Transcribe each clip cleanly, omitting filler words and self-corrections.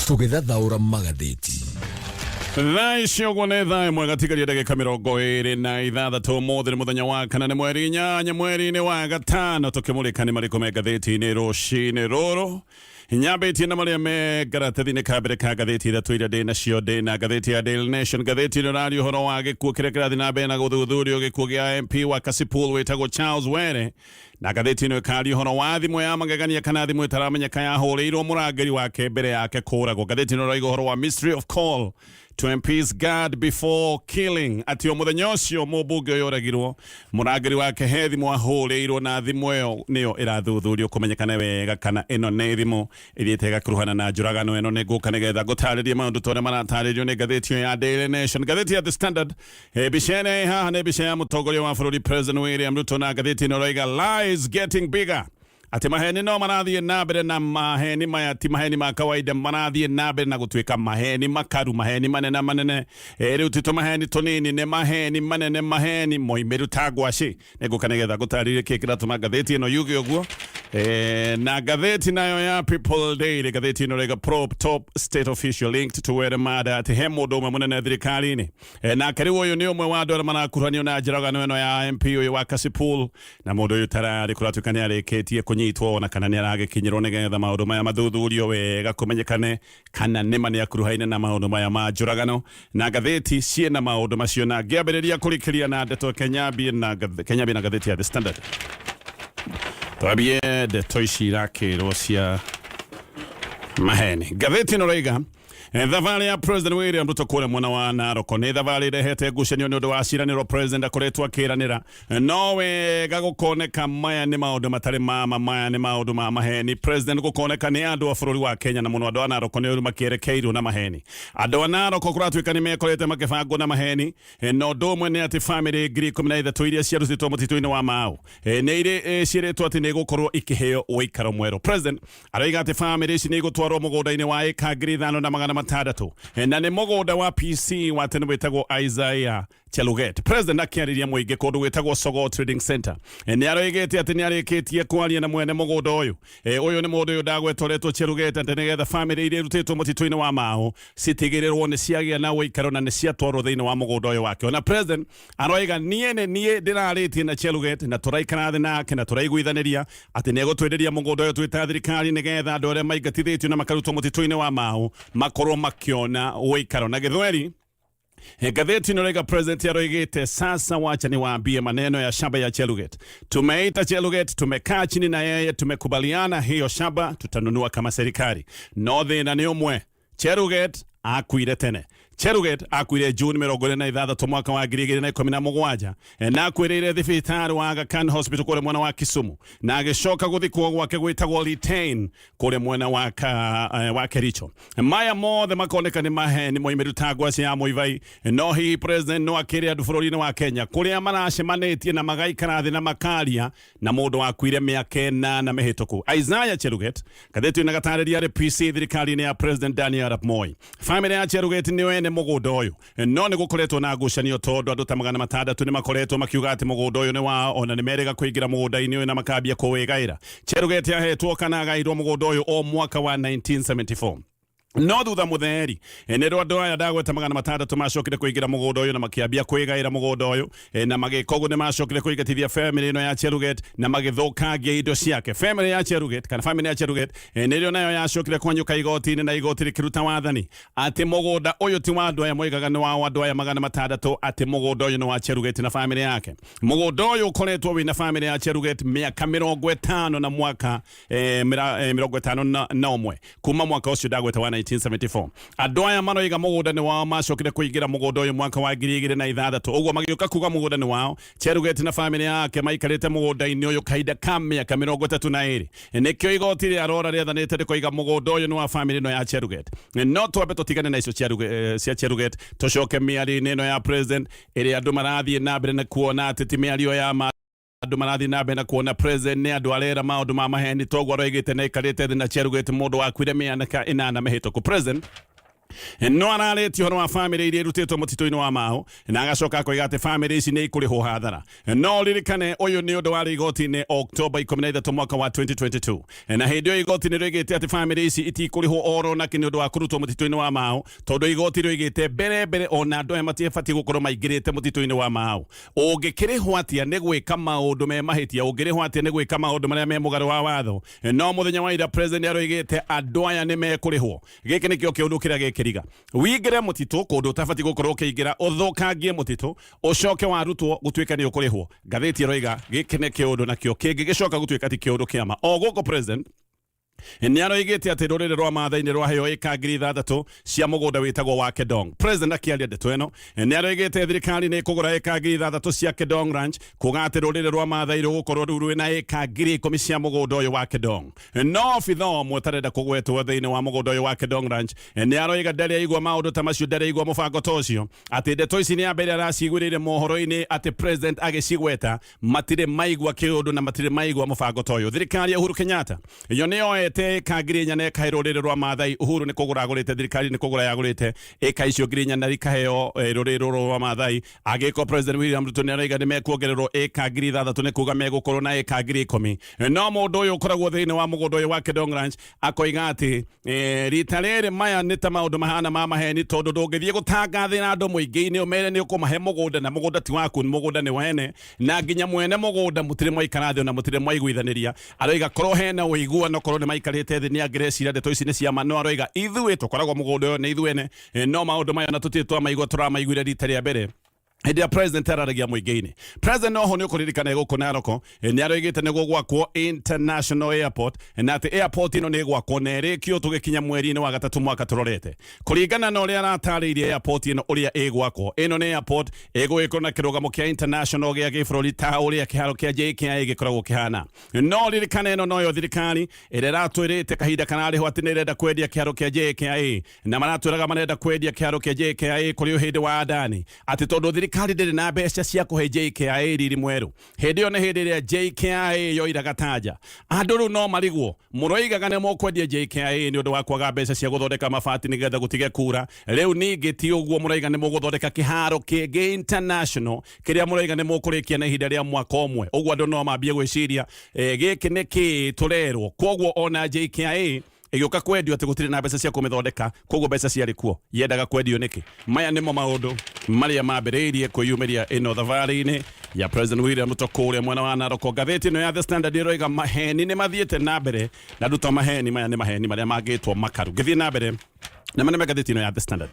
Tũgĩthathaũra magathĩti. Thaa icio nĩ thaa ĩmwe gatigaria ndagĩka 26 ũmũthĩ nĩ mũthenya wa kana nĩ mweri 8 mweri-inĩ wa gatano tũkĩmũrĩka nĩ marĩkũ me ngathĩti-inĩ rũcinĩ rũrũ nyambĩtie na marĩa me karatathi-inĩ ka mbere ka ngathĩti ithatũ iria ndĩ nacio ndĩ na ngathĩti ya Daily Nation ngathĩti ĩno ĩraria ũhoro wa gĩkuũ kĩrĩa kĩrathiĩ na mbere na gũthuthurio gĩkuũ gĩa MP wa Kasipul wĩtagwo Charles Were na ngathĩti ĩno ĩkaria ũhoro wa thimũ ya magegania kana thimũ ĩtaramenyeka yahũrĩirwo mũrangĩri wake mbere yake kũragwo ngathĩti ĩno ĩrauga ũhoro wa mystery of call to MP's guard before killing ati mũthenya ũcio mũmbunge ũyũ ũragirwo mũrangĩri wake he thimũ ahũrĩirwo na thimũ ĩyo nĩyo ĩrathuthurio kũmenyekana wega kana ĩno nĩ thimũ ĩthiĩte ĩgakuruhana na njũragano ĩno nĩ ngũka nĩgetha ngũtarĩrie maũndũ ta ũrĩa maratarĩrio nĩ ngathĩti ĩyo ya Daily Nation ngathĩti ya The Standard mbica ĩno haha nĩ mbica ya mũtongoria wa bũrũri President William Ruto na ngathĩti ĩno ĩrauga lies getting bigger ati maheni no marathiĩ na mbere na maheni maya ti maheni ma kawaida marathiĩ na mbere na gũtuĩka maheni makaru maheni manene manene rĩu ti maheni tũnini nĩ maheni manene maheni moimĩru ta ngwacĩ nĩngũka nĩgetha ngũtarĩrie kĩĩ kĩratũma ngathĩti ĩno yuge ũguo na ngathĩti nayo ya People Daily ngathĩti ĩno rĩga probe top state official linked to where mada ati he mũndũ ũmwe mũnene thirikari-inĩ na kariũ ũyũ nĩ ũmwe wa andũ arĩa marakuruhanio na njĩragano ĩno ya MP ũyũ wa Kasipul na mũndũ ũyũ tararĩ kũratuĩka nĩ arĩkĩtie kũnyitwo na kana nĩ aragĩkinyĩrwo nĩgetha maũndũ maya mathuthurio wega kũmenyekane kana nĩma nĩ akuruhaine na maũndũ maya ma njũragano na ngathĩti ciĩna maũndũ macio na ngĩambĩrĩria kũrĩkĩria na ndeto Kenyambia na ngathĩti ya The Standard twambie ndeto ici irakĩrwo cia maheni ngathĩti ĩno rauga thabarĩ ya President William Ruto kũrĩa mwena wa Narok nĩ thabarĩ ĩrehete ngucanio nĩ ũndũ wa ciranĩro President akoretwo akĩranĩra no wega gũkoneka maya nĩ maũndũ matarĩ maya nĩ maũndũ ma maheni President gũkoneka nĩ andũ a bũrũri wa Kenya na mũno andũ a Narok nĩ makĩerekeirwo na maheni andũ a Narok kũratuĩka nĩ mekorete makĩbangwo na maheni no ũndũ ũmwe nĩ atĩ famĩlĩ 13 iria ciarutĩtwo mũtitũ-inĩ wa Mau nĩ irĩ ciĩrĩtwo atĩ nĩ gũkorwo ikĩheo ũikaro mwerũ President arauga atĩ famĩlĩ ici nĩ igũtwarwo mũgũnda-inĩ wa ĩka 5,600 na nĩ mũgũnda wa PC wa tene wĩtagwo Isaiah Cheluget President akĩarĩria mũingĩ kũndũ gwĩtagwo Sogo Trading Center nĩ aroigĩte atĩ nĩ arĩkĩtie kwaria na mwene mũgũnda ũyũ ũyũ nĩ mũndũ ũyũ ndagwetoretwo Cheluget atĩ nĩgetha famĩlĩ iria irutĩtwo mũtitũ-inĩ wa Mau citigĩrĩrwo nĩ ciagĩa na ũikaro na nĩ ciatwarwo thĩinĩ wa mũgũnda ũyũ wake ona President aroiga niĩ ndĩrarĩtie na Cheluget na tũraikara thĩ nake na tũraiguithanĩria atĩ nĩ egũtwenderia mũgũnda ũyũ twĩ ta thirikari nĩgetha andũ arĩa maingatithĩtio na makarutwo mũtitũ-inĩ wa Mau makorwo makiona ũikaro na gĩthweri Gazeti inarega President aroigĩte sasa wacha niwaambie maneno ya shamba ya Cheluget. Tumeita Cheluget, tumekaa chini na yeye, tumekubaliana hiyo shamba tutanunua kama serikali. No thĩna nĩ ũmwe. Cheluget akuire tene. Cheluget akuire June 26 mwaka wa 2017 na akwĩrĩire thibitarĩ wa Aga Khan Hospital kũrĩa mwena wa Kisumu na agĩcoka gũthikwo gwake gwĩtagwo Retain kũrĩa mwena wa Kericho. Maya mothe makoneka nĩ maheni moimĩru ta ngwacĩ ya mũivai no hihi President no akĩrĩ andũ bũrũri-inĩ wa Kenya kũrĩa maracemanĩtie na magaikara thĩ na makaria na mũndũ wakuire mĩaka 8 mĩhĩtũku. Isaiah Cheluget gathĩti na gatarĩria RPC thirikari-inĩ ya President Daniel Arap Moi. Family ya Cheluget nĩ mũgũnda ũyũ no nĩ gũkoretwo na ngucanio tondũ andũ ta 600 nĩ makoretwo makiuga atĩ mũgũnda ũyũ nĩ wao ona nĩ merĩga kũingĩra mũgũnda-inĩ ũyũ na makambia kũwĩgaĩra. Cheluget ahetwo kana agairwo mũgũnda ũyũ o mwaka wa 1974 no thutha mutheri nĩrwo andũ aya ndagweta 600 macokire kũingĩra mũgũnda ũyũ na makĩambia kwĩgaĩra mũgũnda ũyũ na magĩka ũguo nĩ macokire kũingatithia family ĩno ya Cheluget na magĩthũkangia indo ciake. Family ya Cheluget kana family ya Cheluget nĩrĩo nayo yacokire kwanyũka igoti-inĩ na igoti rĩkĩruta wathani atĩ mũgũnda ũyũ ti wa andũ aya moigaga nĩ wa andũ aya 600 atĩ mũgũnda ũyũ nĩ wa Cheluget na family yake. Mũgũnda ũyũ ũkoretwo wĩna family ya Cheluget mĩaka 50 na mwaka 51 kuma mwaka ũcio ndagweta wa 1974. Andũ aya maroiga mũgũnda nĩ wao macokire kũingĩra mũgũnda ũyũ mwaka wa 2006 ũguo magĩũka kuga mũgũnda nĩ wao. Cheluget na family yake maikarĩte mũgũnda-inĩ ũyũ kahinda ka mĩaka 32 nĩkĩo igoti rĩa rora rĩathanĩte rĩkoiga mũgũnda ũyũ nĩ wa family ĩno ya Cheluget. No twambe tũtigane na icio cia Cheluget tũcoke mĩario-inĩ ĩno ya President ĩrĩa andũ marathiĩ na mbere na kuona atĩ ti mĩario ya andũ marathi na mbere na kuona President nĩ andũ arera maũndũ ma maheni toguo aroigĩte na ikarĩte thĩ na Cheluget mũndũ wakuire mĩaka 8 mĩhĩtũku. President no arareti horo wa family iria irutitwo mutito-ini wa Mau na agacoka koiga ati family ici ni ikuriho hathara no ririkane uyu ni undu wa igoti-ini October 13 mwaka wa 2022 na hindi yo igoti ni rigite ati family ici itikuriho oro na kini undu wa kurutwo mutito-ini wa Mau tondu igoti rigite mbere ona andu aya matiebati gukorwo maingirite mutito-ini wa Mau ungikiriho atia ni gwika maundu me mahitia ungiriho atia ni gwika maundu maria me mugaru wa watho no muthenya wa ira president aroigite andu aya ni mekurihwo giki nikio kiundu kiria kiriga wigire mutito kundu utabati gukorwo kiingira uthukangie mutito ucoke warutwo gutuika ni ukurihwo ngathiti iroiga giki ni kiundu nakio kingi gicoka gutuika ti kiundu kiama o guko president ni aroigite ati rurire rwa Maathai-ini rwaheo eka ngiri 6 cia mugunda witagwo wa Kedong. President akiaria ndeto eno ni aroigite thirikari ni kugura eka ngiri 6 cia Kedong Ranch kuga ati rurire rwa Maathai rugukorwo riu na eka ngiri 10 cia mugunda uyu wa Kedong. No fitho mwetarenda kugwetwo thiini wa mugunda uyu wa Kedong Ranch ni aroiga ndari igwa maundu ta macio ndari igwa mubango tocio ati ndeto ici ni ambere aracigwirire mohoro-ini ati president agicigweta matire maigwa kiundu na matire maigwa mubango toyo. Thirikari ya Uhuru Kenyatta iyo niyo eka ngiri nya na eka rurire rwa Maathai. Uhuru ni kugura agurite, thirikari ni kugura yagurite eka icio ngiri nya na rikaheo rurire rwa Maathai. Agiko president William Ruto ni araiga ni mekuongererwo eka ngiri 6 ni kuga megukorwo na eka ngiri 10 no mundu uyu ukoragwo thiini wa mugunda uyu wa Kedong Ranch akoiga ati rita riri maya ni ta maundu mahana ma maheni tondu ndungithie gutangathira andu muingi-ini umere ni ukumahe mugunda na mugunda ti waku ni mugunda ni wene na nginya mwene mugunda mutire mwaikara thi na mutire mwaiguithaniria. Aroiga korwo hena uiguano korwo ni maikarite thi ni angireciria ndeto ici ni cia ma no aroiga ithuĩ tukoragwo mugunda uyu ni ithuene no maundu maya na tutitwa maigua turamaiguire rita ria mbere hindi ya president araragia muingi-ini. President noho ni ukuririkana guku Naroko ni aroigite ni gugwakwo international airport na ati airport ino ni gwakwo na irikio tugikinya mweri-ini wa gatatu mwaka turorete kuringana na uria aratariirie airport ino uria igwakwo. Ino ni airport igwikwo na kirugamo kia international gia gibũrũri ta uria kiharo kia JKIA gikoragwo kihana no ririkana ino noyo thirikari iria iratwirite kahinda kanariho ati nirenda kwendia kiharo kia JKIA na maratwiraga marenda kwendia kiharo kia JKIA kuri uhindi wa Adani ati tondu thirikari ndiri na mbeca cia kuhe JKIA riri mweru. Hindi yo ni hindi iria JKIA yoiraga tanja andu riu no marigwo muroigaga ni mukwendia JKIA ni undu wa kwaga mbeca cia guthondeka mabati nigetha gutige kura. Riu ningi ti uguo muroiga ni muguthondeka kiharo kingi international kiria muroiga ni mukurikia na ihinda ria mwaka umwe. Uguo andu no mambie gwiciria giki ni ki turerwo koguo ona JKIA igioka kwendio ati gutire na mbeca cia kumithondeka koguo mbeca ciari kuo yendaga kwendio niki. Maya nimo maundu maria mambiriirie kwiyumiria ino thavari-ini ya president William Ruto kuria mwena wa Naroko. Ngathiti no ya The Standard iroiga maheni ni mathiete na mbere na Ruto maheni maya ni maheni maria mangitwo makaru githie na mbere na maneme. Ngathiti no ya The Standard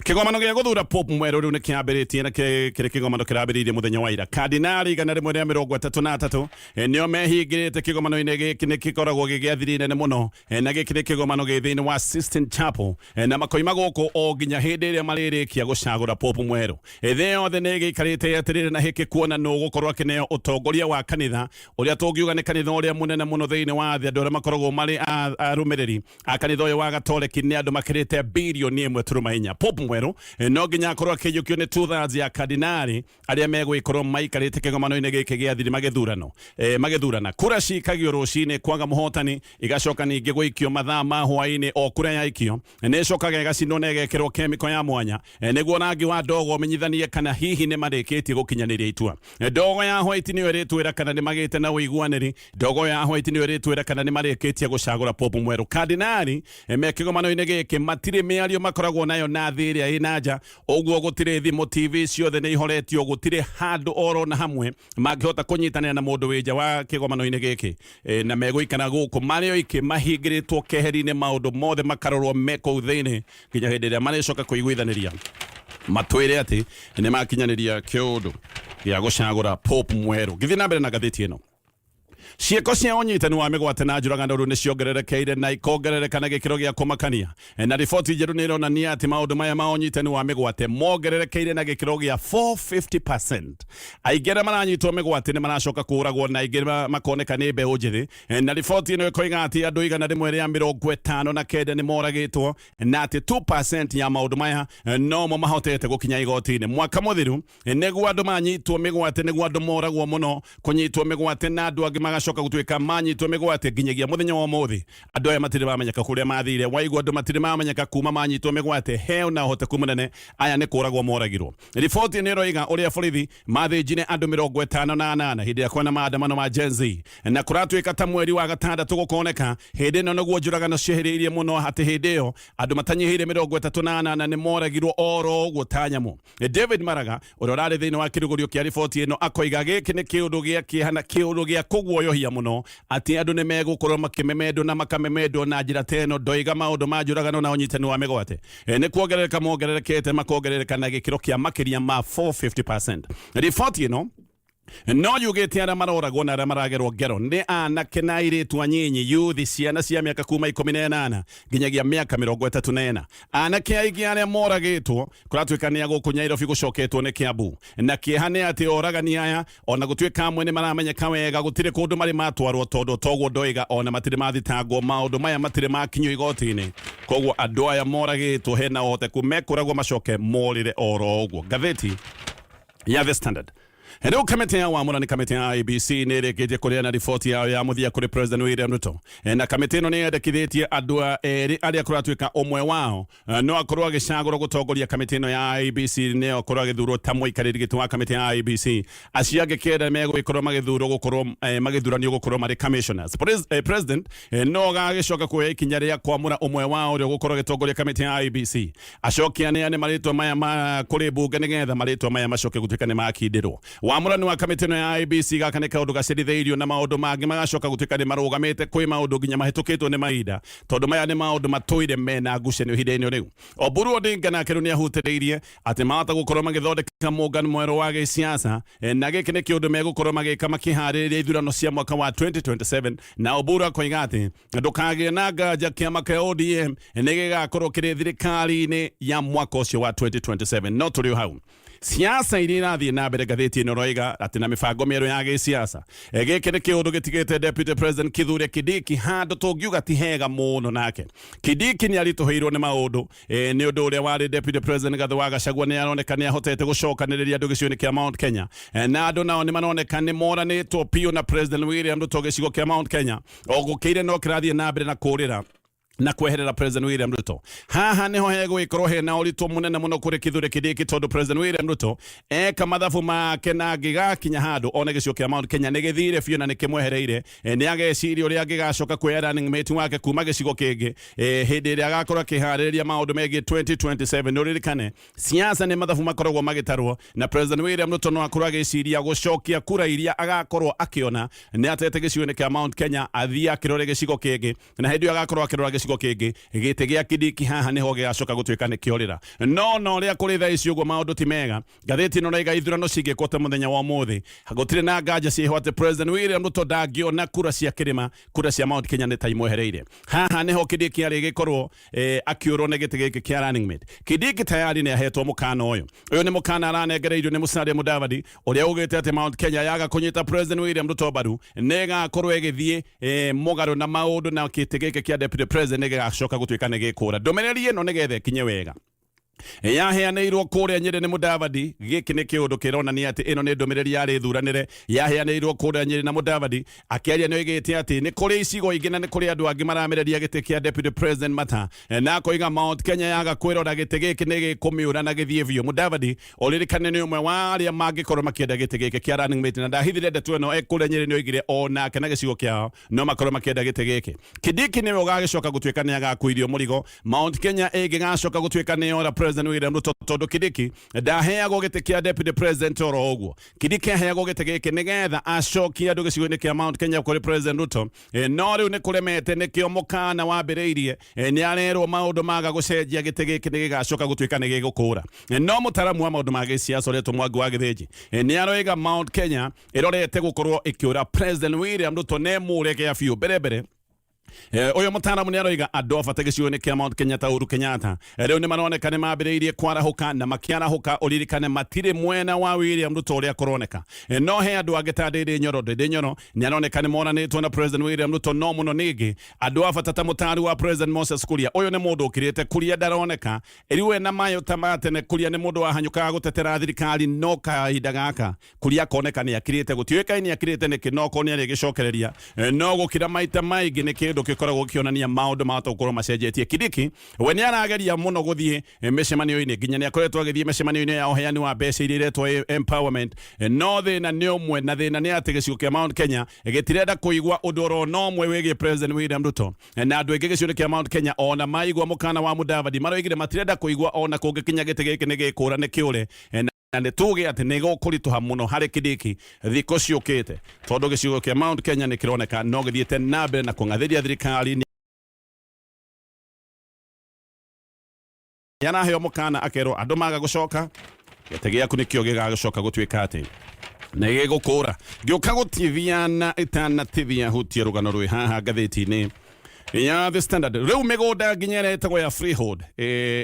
kigomano gia guthura Pope mweru riu ni kiambiritie na kiri kigomano kirambiririe muthenya wa ira. Kardinali igana rimwe ria 33 nio mehingirite kigomano-ini giki ni gikoragwo gigiathiri nene muno na giki ni kigomano gi thiini wa Sistine Chapel na makoima guku o nginya hindi iria maririkia gucagura Pope mweru. Thi yothe ni giikarite atiriri na hiki kuona no gukorwo akineo utongoria wa kanitha uria tungiuga ni kanitha uria munene muno thiini wa thi andu aria makoragwo mari arumiriri a kanitha uyu wa Gatoleki ni andu makirite bilioni 1.4. Pope mweru no nginya akorwo akiyukio ni 2/3 ya kardinali aria megwikorwo maikarite kigomano-ini giki gia thiri magithurana kura cikagio rucini kwaga muhotani igacoka ningi gwikio mathaa ma hwaini o kura yaikio ni cokaga igacindwo na igekirwo kemiko ya mwanya niguo rangi wa ndogo menyithanie kana hihi ni marikitie gukinyaniria itua. Ndogo ya white ni iritwira kana ni magite na uiguaniri. Ndogo ya white ni iritwira kana ni marikitie gucagura Pope mweru. Kardinali me kigomano-ini giki matire miario makoragwo nayo na thiri inaja uguo gutire thimu TV ciothe ni ihoretio gutire handu oro na hamwe mangihota kunyitanira na mundu wija wa kigomano-ini giki na meguikana guku mario iki mahingiritwo keheri-ini maundu mothe makarorwo meko thiini nginya hindi iria maricoka kuiguithaniria matwire ati ni makinyaniria kiundu gia gucagura Pope mweru. Githie na mbere na ngathiti ino cieko cia unyitani wa migwate na njuragano riu ni ciongererekeire na ikongerereka na gikiro gia kumakania na riboti njeru ni ironania ati maundu maya ma unyitani wa migwate mongererekeire na gikiro gia 450%. Aingi aria maranyitwo migwate ni maracoka kuragwo na aingi makoneka ni mbeu njithi na riboti ino ikoiga ati andu igana rimwe ria 59 ni moragitwo na ati 2% ya maundu maya no mo mahotete gukinya igoti-ini. Mwaka muthiru niguo andu manyitwo migwate niguo andu moragwo muno kunyitwo migwate na andu angi magacoka gutuika manyitwo migwate nginyagia muthenya wa muthi andu aya matire bamenyeka kuria mathire waigua andu matire bamenyeka kuma manyitwo migwate heo na hote kumunene aya ni kuragwo moragirwo riboti ni roiga uria borithi mathinjire andu 58 hindi ya kwena maandamano ma Gen Z na kuratuika ta mweri wa gatandatu gukoneka hindi no naguo njuragano ciehiriirie muno hati hindi yo andu matanyihire 38 ni moragirwo oro gutanyamu David Maraga uria rari thiini wa kirugurio kia riboti ino akoiga giki ni kiundu gia kihana kiundu gia kugwoyohia muno ati andu ni megukorwo makimemedo na makamemedo na njira teno ndoiga maundu ma njuragano na unyitani wa migwate ni kuongerereka mongererekete makongerereka na gikiro kia makiria ma 450%. Riboti ino no yugete ara maroragwo na ara maragerwo ngero ni anake na airitu anyinyi youth ciana cia miaka kuma 18 nginyagia miaka 34 anake aigi aria moragitwo kuratuikania guku Nyairobi gucoketwo ni Kiambu na kiehane ati oragania aya ona gutuika amwe ni maramenyeka wega gutire kundu mari matwarwo tondu togwo ndoiga ona matire mathitangwo maundu maya matire makinyo igoti-ini kogwo andu aya moragitwo hena hote kumekoragwo macoke morire oro ogwo. Ngathiti ya The Standard. Hello kamete ya wamura ni kamete ya IBC nireketie kuria na riboti yao ya muthia kuri President William Ruto na kamete ino ni yendekithitie andu eri aria kuratuika umwe wao no akorwo agicagurwo gutongoria kamete ino ya IBC ne akorwo agithurwo ta muikariri gitu wa kamete ya IBC aciage kenda megwikorwo magithurwo gukorwo magithuranio gukorwo mari commissioners. President no gagicoka kuoya ikinya ria kwamura umwe wao uri gukorwo gitongoria kamete ya IBC acokia ne maritwa maya ma kuri bunge nigetha maritwa maya macoke gutuika ni makindirwo wamurani wa kamete no ya IBC gakaneka undu gaceritheirio na maundu mangi magacoka gutuika ni marugamite kwi maundu nginya mahitukitwo ni maida tondu maya ni maundu matuire mena ngucanio hinde-ini riu. Oburu Odinga nake riu ni ahutiriirie ati mahota gukorwo magithondeka muungano mweru wa gisiasa na giki ni kiundu megukorwo magika makihariria ithurano cia mwaka wa 2027 na Oburu akoiga ati ndukagie na nganja kiama kia ODM ni gigakorwo kiri thirikari-ini ya mwaka ucio wa 2027 no turi hau siasa iria irathie na mbere. Ngathiti ino roiga ati na mibango mieru ya gisiasa giki ni kiundu gitigite Deputy President Kithure Kindiki handu tungiuga ti hega muno nake. Kindiki ni arituheirwo ni maundu ni undu uria wari Deputy President Gachagua ni aroneka ni ahotete gucokaniriria andu gicigo-ini kia Mount Kenya na andu nao ni maroneka ni moranitwo piu na President William Ruto gicigo kia Mount Kenya ogukiire no kirathie na mbere na kurira na kweherera President William Ruto. Haha niho hegwikorwo hena uritu munene muno kuri Kithure Kindiki tondu President William Ruto eka mathabu make na ngigakinya handu ona gicigo kia Mount Kenya ni githire biu na ni kimwehereire ni ageciria uria gigacoka kuoya running mate wake kuma gicigo kingi hindi iria agakorwo akihariria maundu megi 2027 nuririkane siasa ni mathabu makoragwo magitarwo na President William Ruto no akorwo ageciria gucokia kura iria agakorwo akiona ni atete gicigo-ini kia Mount Kenya athia kirore gicigo kingi na hindi agakorwo akirora gicigo kingi gite gia Kindiki haha niho gigacoka gutuika ni kiorira no ria kuri thaa ici uguo maundu ti mega. Ngathiti no raiga ithurano cigikwo muthenya wa muthi gutire na nganja ciho ati President William Ruto dangiona kura cia kirima kura cia Mount Kenya ni taimwehereire. Haha niho Kindiki ari gikorwo akiurwo ni gite giki kia running mate. Kindiki tayari ni ahetwo mukana uyu ni mukana aranengereirio ni Musalia Mudavadi uria ugite ati Mount Kenya yaga kunyita President William Ruto baru nega korwo egithie mugaru na maundu na gite giki kia Deputy President gacoka gutuika ni gikura. Ndomereri ino nigethe kinye wega yaheanirwo kuria Nyeri ni Mudavadi giki ni kiundu kironania ati ino ni ndomereri yari thuranire yaheanirwo kuria Nyeri na Mudavadi akiaria ni oigite ati ni kuri icigo ingi na ni kuri andu angi maramereria giti kia Deputy President mata na koiga Mount Kenya yaga kwirora giti giki ni gikumiura na githie biu. Mudavadi oririkane ni umwe wa aria mangikorwo makienda giti giki kia running mate na ndahithire ndetu ino ekuria Nyeri ni oigire ona kana gicigo kiao no makorwo makienda giti giki. Kindiki ni ugagicoka gutuika ni agakuirio murigo Mount Kenya igigacoka gutuika ni ora President William Ruto tondu Kindiki ndaheagwo giti kia Deputy President oro uguo. Kindiki aheagwo giti giki nigetha acokia andu gicigo-ini kia Mount Kenya kuri President Ruto no riu ni kuremete nikio mukana wambiriirie ni arerwo maundu maga gucenjia giti giki ni gigacoka gutuika ni gigukura no mutaramu wa maundu ma giciaca uria Mwangi wa Githiji ni aroiga Mount Kenya irorete gukorwo ikiura President William Ruto ne murege ya biu mbere Oyo mutaramu niaroiga andu abate gicigo-ini kia Mount Kenyatta Uhuru Kenyatta riu ni maroneka ni mambiriirie kwarahuka na makiarahuka uririkane matire mwena wa William Ruto uria kuroneka no he andu angi ta Ndindi Nyoro ni aroneka ni moranitwo na President William Ruto no muno ningi andu abate ta mutari wa President Moses Kuria uyu ni mundu ukirite Kuria ndaroneka riwe na mayo tamate ne Kuria ni mundu wahanyukaga gutetera thirikari no kahinda gaka Kuria koneka ni akirite gutiweka ni akirite ni kinoko ni agicokereria no gukira maita maingi ni kindu gikoragwo kionania maundu matokorwo macenjetie Kidiki we ni arageria muno guthie micemanio-ini nginya ni akoretwo agithie micemanio-ini ya uheani wa mbeca iria iretwo empowerment no thina ni umwe na thina ni ati gicigo kia Mount Kenya gitirenda kuigwa undu ro no mwe wigie President William Ruto na andu aingi gicigo kia Mount Kenya ona maigwa mukana wa Mudavadi maroigire matirenda kuigwa ona kungikinya giti giki ni gikura ni kiure na nä tuge atä nä gåkåritå muno harä kä ndä ki thikå ciå te tondå gä cigo kä Mount Kenya nä kä roneka no gä thiä na mbere na kå ngathä ria thirikari yanaheo må kana akerwo andå maga gå coka gätä gä aku nä kä o gä gagå coka gå tuä ka atä nä gä gå kå ra gä å ka gå tithiana itanatithia hutia rå gano rwä haha ngathä-inä ya The Standard riu migunda nginyere etagwo ya freehold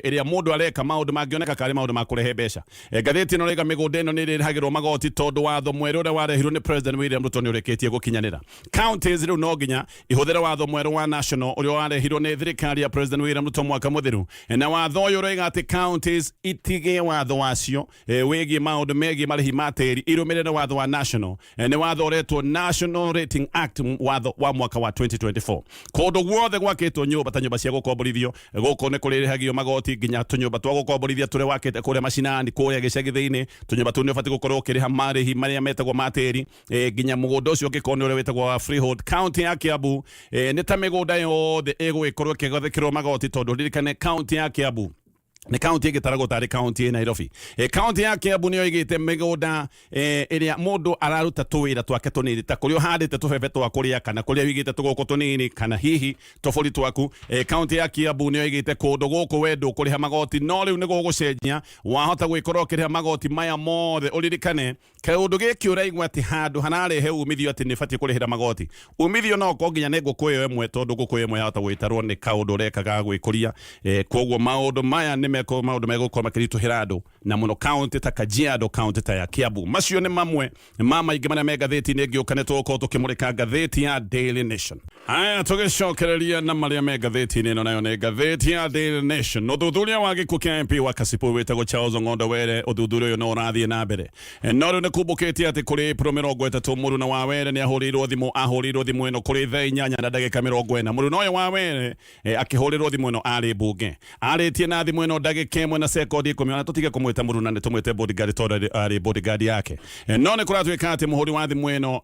iria mundu areka maundu mangioneka kari maundu makurehe mbeca ngathiti no rega migunda ino ni rihagirwo magoti tondu watho mweru uria warehirwo ni President William Ruto ni ureketie gukinyanira counties riu no nginya ihuthira watho mweru wa national uria warehirwo ni thirikari ya President William Ruto mwaka muthiru na watho uyu urega ati counties itige watho wacio wigi maundu megi marihi materi irumirire watho wa national ni watho uretwo National Rating Act watho wa mwaka wa 2024 kodo wothe gwakitwo nyumba ta nyumba cia gukomborithio guko ni kuririhagio magoti nginya tunyumba twa gukomborithia turi wakite kuria macinani kuria gicagithiini tunyumba tu ni ubati gukorwo ukiriha marihi maria metagwo materi nginya mugunda ucio ngikoni uria wetagwo freehold county ya Kiambu ni ta migunda yothe igwikorwo ikigathikirwo magoti tondu ririkane county ya Kiambu ni county igitaragwo tari county ya Nairobi county ya Kiambu niyo igite migunda iria mundu araruta tuwira twake tunini ta kuria handite tubebe twa kuria kana kuria wigite tugoko tunini kana hihi tofori twaku county ya Kiambu niyo igite kundu guku wendu kuriha magoti no riu ni gugucenjia wahota gwikorwo ukiriha magoti maya mothe uririkane kaundu giki uraigwa ati handu hanarehe umithio ati nifati kurihira magoti umithio no ko nginya ni ngukuyo emwe tondu ngukuyo emwe yahota gwitarwo ni kaundu urekaga gwikuria koguo maundu maya ni meko maundu megukora makirituhira andu na muno county ta Kajiado county ta ya Kiambu macio ni mamwe mama ingi maria me ngathiti-ini ngiukanetwo ko tukimurika ngathiti ya Daily Nation aya tugicokereria na maria me ngathiti-ini no nayo ni ngathiti ya Daily Nation uthuthuria wa gikuo kia MP wa Kasipu wetagwo Charles Ng'ondo Were uthuthuria uyu no urathie na mbere no riu ni kumbukitie ati kuri April 30 Muru na wa Were ni ahurirwo thimu ino kuri thaa 8 na ndagika 40 Muru no wa Were akihurirwo thimu ino ari bunge aritie na thimu ino kemwe na sekondi 10 ona tutige kumwita Muru na tumwite bodyguard tondu ari bodyguard yake no ni kuratwika ati muhuri wa thimu ino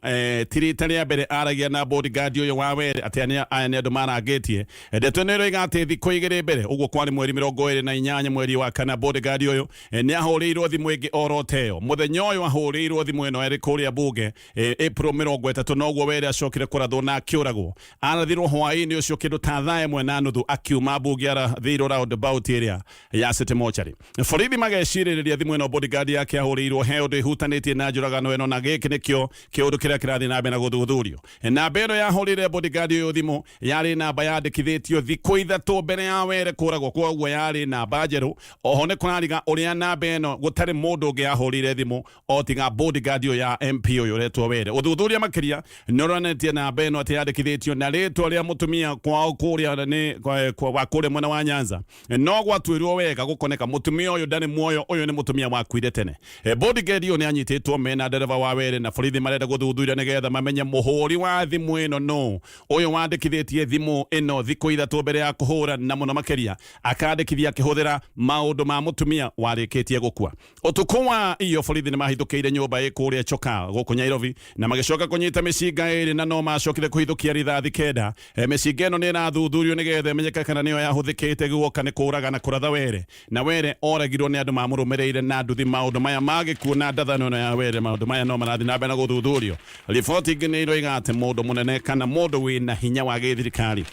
tirita ria mbere aragia na bodyguard uyu wa Were ati aya ni andu maragetie ndeto ni roiga ati thikũ igĩrĩ mbere uguo kwari mweri 28 mweri wa kana bodyguard uyu ni ahurirwo thimu ingi oroteo muthenya uyu ahurirwo thimu ino eri kuria bunge April 30 noguo Were acokire kurathwo na akiuragwo arathirwo hwaini ucio kindu ta thaa 1:30 akiuma bunge arathirwo roundabout area ya City Mortuary borithi magecirĩrĩria thimu ino bodyguard yake ahurirwo he undu ihutanitie na njuragano ino na giki nikio kiundu kiria kirathi na mbere na guthuthurio na mbere yahurire bodyguard uyu thimu yari namba yandikithitio thikũ ithatũ mbere ya Were kuragwo koguo yari namba njeru oho ni kurariga uria namba ino gutari mundu ungi ahurire thimu otiga bodyguard uyu ya MP uyu retwo Were uthuthuria makiria noranetie namba ino ati yandikithitio na ritwa ria mutumia kwao kuria ni kwa kure mwena wa Nyanza no gwatwirwo wega gukoneka mutumia uyu ndani muoyo uyu ni mutumia wakuire tene bodyguard uyu ni anyititwo mena ndereva wa Were na borithi marenda guthuthuria nigetha mamenye muhuri wa thimu ino no uyu wandikithitie thimu ino thikũ ithatũ mbere ya kuhura na muno makiria akandikithia akihuthira maundu ma mutumia warikitie gukua utuku wa iyo borithi ni mahithukiire nyumba ikuria Choka guku Nairobi na magicoka kunyita micinga iri na no macokire kuhithukia rithathi kenda micinga ino ni irathuthurio nigetha imenyeka kana niyo yahuthikite guoka ni kuraga na kuratha Were na Were oragirwo ni andu mamurumireire na nduthi maundu maya magikuona ndathano no ya Were maundu maya no marathi na mbere na guthuthurio riboti ingi ni iroiga ati mundu munene kana mundu wina hinya wa githirikari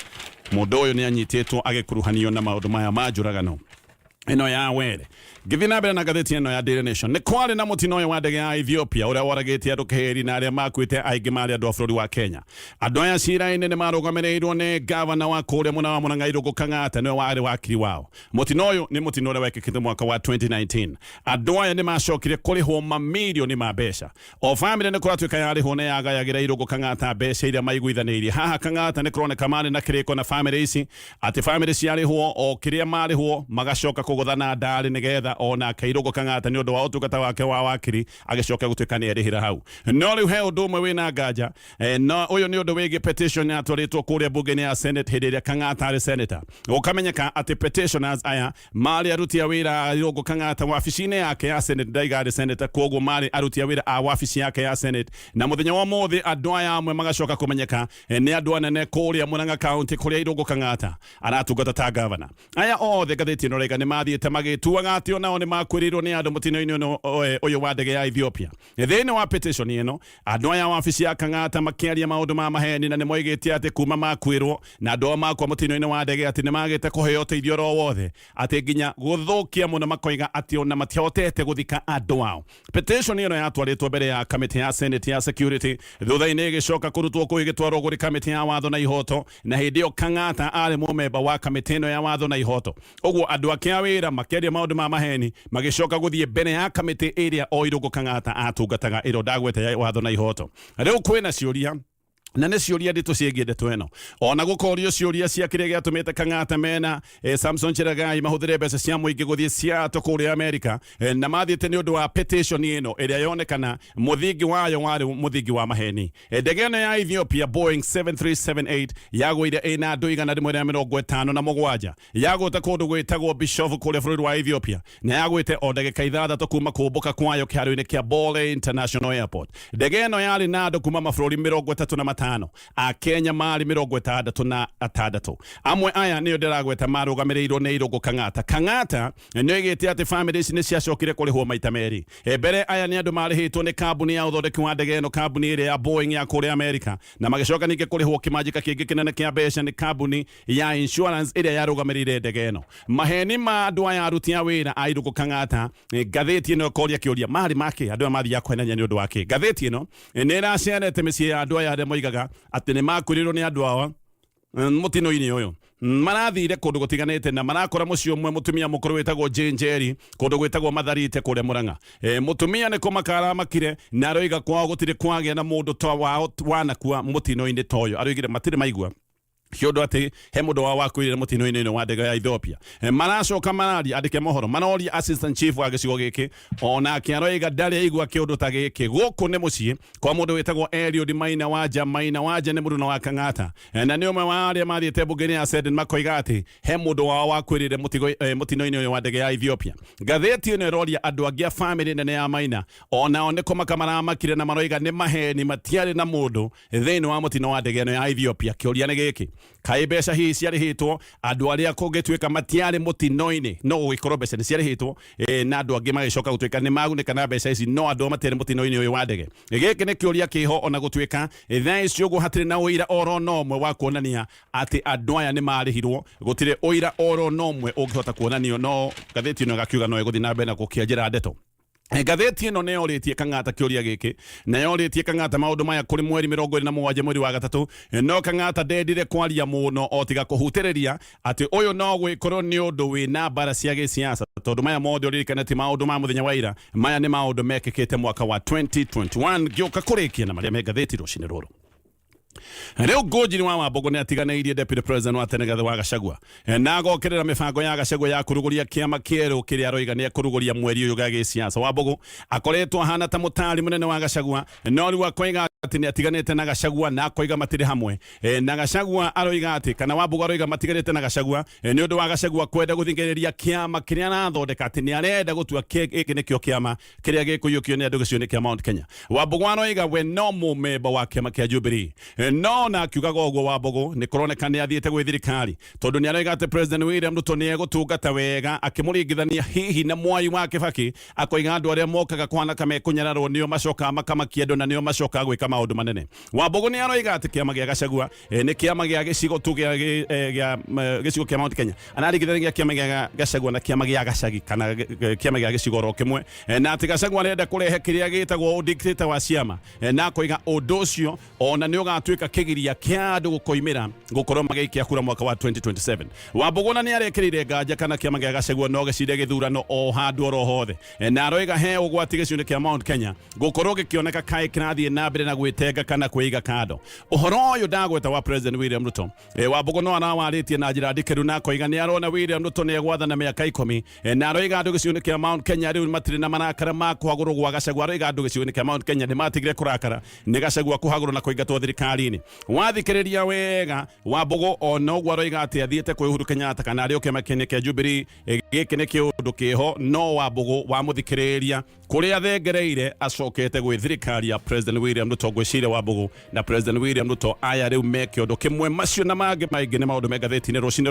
mundu uyu ni anyititwo agikuruhanio na maundu maya ma njuragano ino ya were githina mbere na gatheti ino ya Daily Nation ni kwari na mutino wa ndege ya Ethiopia uria waragite andu keheri na aria makwite aingi mari andu a bururi wa Kenya andu aya cira-ini ni marugamirirwo ni gavana wa kuria muna wa Murang'a Irungu Kang'ata niwe wari wakiri wao. Mutino uyu ni mutino uria wekikite mwaka wa 2019. Andu aya ni macokire kurihwo mamilioni ma mbeca. O family ni kuratuika yarihwo ni yagayagira Irungu Kang'ata mbeca iria maiguithanirie. Haha Kang'ata ni kuroneka mari na kiriko na family ici ati family ciarihwo o kiria marihwo magacoka kuguthana ndari nigetha ona Irungu Kang'ata ni undu wa utungata wake wa wakiri agicoka gutuika ni erihira hau. No riu he undu umwe wina nganja no uyu ni undu wigi petition yatwaritwo kuria bunge-ini ya Senate hindi iria Kang'ata ari senator. Ukamenyeka ati petitioners aya mari aruti a wira Irungu Kang'ata wabici-ini yake ya Senate ndaiga ari senator koguo mari aruti a wira a wabici yake ya Senate na muthenya wa muthi andu aya amwe magacoka kumenyeka ni andu anene kuria Murang'a County kuria Irungu Kang'ata aratungata ta governor. Aya othe gatheti ino rega ni mathiite magituaga ati onao ni makwirirwo ni andu mutino-ini uyu wa ndege ya Ethiopia. Thiini wa petition ino andu aya wabici ya Kang'ata makiaria maundu ma maheni na ni moigite ati kuma makwirwo na andu makwa mutino-ini wa ndege ati ni magite kuheo teithio ro wothe ati nginya guthukia muno makoiga ati ona matiahotete guthika andu ao. Petition ino yatwaritwo mbere ya committee ya Senate ya security thutha-ini igicoka kurutwo kuigitwarwo guri committee ya watho na ihoto na hindi iyo Kang'ata ari mumemba wa committee ino ya watho na ihoto. Uguo andu ake a wira makiaria maundu ma maheni magicoka guthie mbere ya committee iria o Irungu Kang'ata atungataga iro ndagwete ya watho na ihoto. Riu kwina ciuria na nä ciåria nditå ciägiä ndeto ĩno ona gũkorio ciũria cia kĩrĩa gĩatũmĩte Kang'ata mena Samson Cherargei mahũthĩre mbeca cia mũingĩ gũthiĩ Seattle kũrĩa Amerika na mathiĩte nĩ ũndũ wa petition ĩno ĩrĩa yonekana mũthingi wayo warĩ mũthingi wa maheni. Ndege ĩno ya Ethiopia Boeing 7378 yagũire ĩna andũ 157 yagũte kũndũ gwĩtagwo Bishofu kũrĩa bũrũri wa Ethiopia na yagũite o ndagĩka 6 kuma kũmbũka kwayo kĩharo-inĩ kĩa Bole International Airport. Ndege ĩno yarĩ na andũ kuma mabũrũri 35 a Kenya mari 66 amwe aya niyo ndiragweta marugamirirwo ni Irungu Kang'ata. Kang'ata niyo igite ati families ni ciacokire kurihwo maita meri. Mbere aya ni andu marihitwo ni kambuni ya uthondeki wa ndege ino kambuni ire ya Boeing ya kuria Amerika na magicoka ninge kurihwo kimanjika kingi kinene kia mbeca ni kambuni ya insurance ire yarugamirire ndege ino. Maheni ma andu aya aruti a wira a Irungu Kang'ata gatheti ino koria kiuria mari make andu mathi ya kwenanya ni undu wake. Gatheti ino ni iraciarete micii ya andu aya moigaga ati ni makwirirwo ni andu awa mutino-ini uyu marathire kundu gutiganite na marakora mucio umwe mutumia mukuru witagwo Njeri kundu gwitagwo Matharite kuria Murang'a. Mutumia ni kumakara makire na aroiga kwao gutire kwagia na mundu to wao wanakua mutino-ini toyo aroigire matire maigua kiondo ati he mundu wa wakwirire mutino-ini wa ndege ya Ethiopia. Maracoka marari andike mohoro manori assistant chief wa gicigo giki ona kiaroiga ndari aigua kiondo ta giki guku ni mucii kwa mundu witagwo Eliud Maina Waja ni mundu wa Kang'ata na ni umwe wa aria mathiite bunge-ini ya Senate makoiga ati he mundu wa wakwirire mutino-ini wa ndege ya Ethiopia. Gatheti ino iroria andu angi a family nene ya Maina ona ni kumaka maramakire na maroiga ni maheni matiari na mundu thiini wa mutino wa ndege ino ya Ethiopia. Kiuria ni giki kai mbeca hihi ciarihitwo andu aria kungituika matiari mutino-ini no gugikorwo mbeca ni ciarihitwo na andu angi magicoka gutuika ni magunĩka na mbeca ici no andu matiari mutino-ini uyu wa ndege. Giki ni kiuria kiho ona gutuika thaa icio guo hatiri na uira oro no mwe wa kuonania ati andu aya ni marihirwo gutire uira oro no mwe ungihota kuonanio no gatheti ino gakiuga no iguthi na mbere na gukianjira ndeto. Gatheti ino ne yoritie Kang'ata kiuria giki na yoritie Kang'ata maundu maya kuri mweri 27 mweri wa gatatu no Kang'ata ndendire kwaria muno o tiga kuhutiriria ati uyu no gwikorwo ni undu wina bara cia giciasa tondu maya mothe uririkana ti maundu ma muthenya wa ira maya ni maundu mekikite mwaka wa 2021 gioka kurikia na maria me gatheti rucini ruru. Riu Ngunjiri Wambugu ni atiganeirie deputy president wa tene wa Gachagua na agokerera mibango ya Gachagua ya kuruguria kiama kieru kiria aroiga ni kuruguria mweri uyu ga giciasa. Wambugu akoretwo hana ta mutari munene wa Gachagua no riu akoiga ati ni atiganite na Gachagua na akoiga matire hamwe na Gachagua aroiga ati kana Wambugu aroiga matiganite na Gachagua ni undu wa Gachagua kwenda guthingiriria kiama kiria arathondeka ati ni arenda gutua giki nikio kiama kiria gikuyukio ni andu gicio kia Mount Kenya. Wambugu aroiga we no mumemba wa kiama kia Jubilee no na akiugaga uguo Wambugu ni kuroneka ni athiite gwi thirikari tondu ni aroiga ati President William Ruto ni egutungata wega akimuringithania hihi na Mwai wa Kibaki akoiga andu aria mokaga kwana kame kunyararwo nio macoka makamakia andu na nio macoka gwika maundu manene Wambugu ni aroiga ati kiama gia Gachagua ni kiama gia gicigo tu gia gicigo kia Mount Kenya anarigithagia kiama gia Gachagua na kiama gia Gachagi kana kiama gia gicigo ro kimwe na ati Gachagua arenda kurehe kiria gitagwo dictator wa ciama na koiga undu ucio ona ni ugatuika kigiria kia andu gukoimira gukorwo magikia kura mwaka wa 2027 Wambugu na ni arekirire nganja kana kiama gia Gachagua no gicire githurano o handu oro hothe na aroiga he ugwati giciune kia Mount Kenya gukorwo gikioneka kai kirathie na mbere na gwitenga kana kuiga kando uhoro uyu ndagweta wa President William Ruto Wambugu no arawaritie na njira ndikeru na koiga ni arona William Ruto ni egwathana miaka 10 na aroiga andu giciune kia Mount Kenya riu matire na marakara ma kuhagurwo gwa Gachagua aroiga andu giciune kia Mount Kenya ni matigire kurakara ni Gachagua kuhagurwo na kuingatwo thirikari-ini wathikiriria wega Wambugu ona ugwa aroiga ati athiete kwi Uhuru Kenyatta kana ari kiama kia Jubilee giki ni kiundu kiho no Wambugu wa muthikiriria kuria thengereire acokete gwi thirikari ya President William Ruto gwicire Wambugu na President William Ruto aya riu meke undu kimwe macio na mangi maingi ni maundu me ngathiti-ini rucini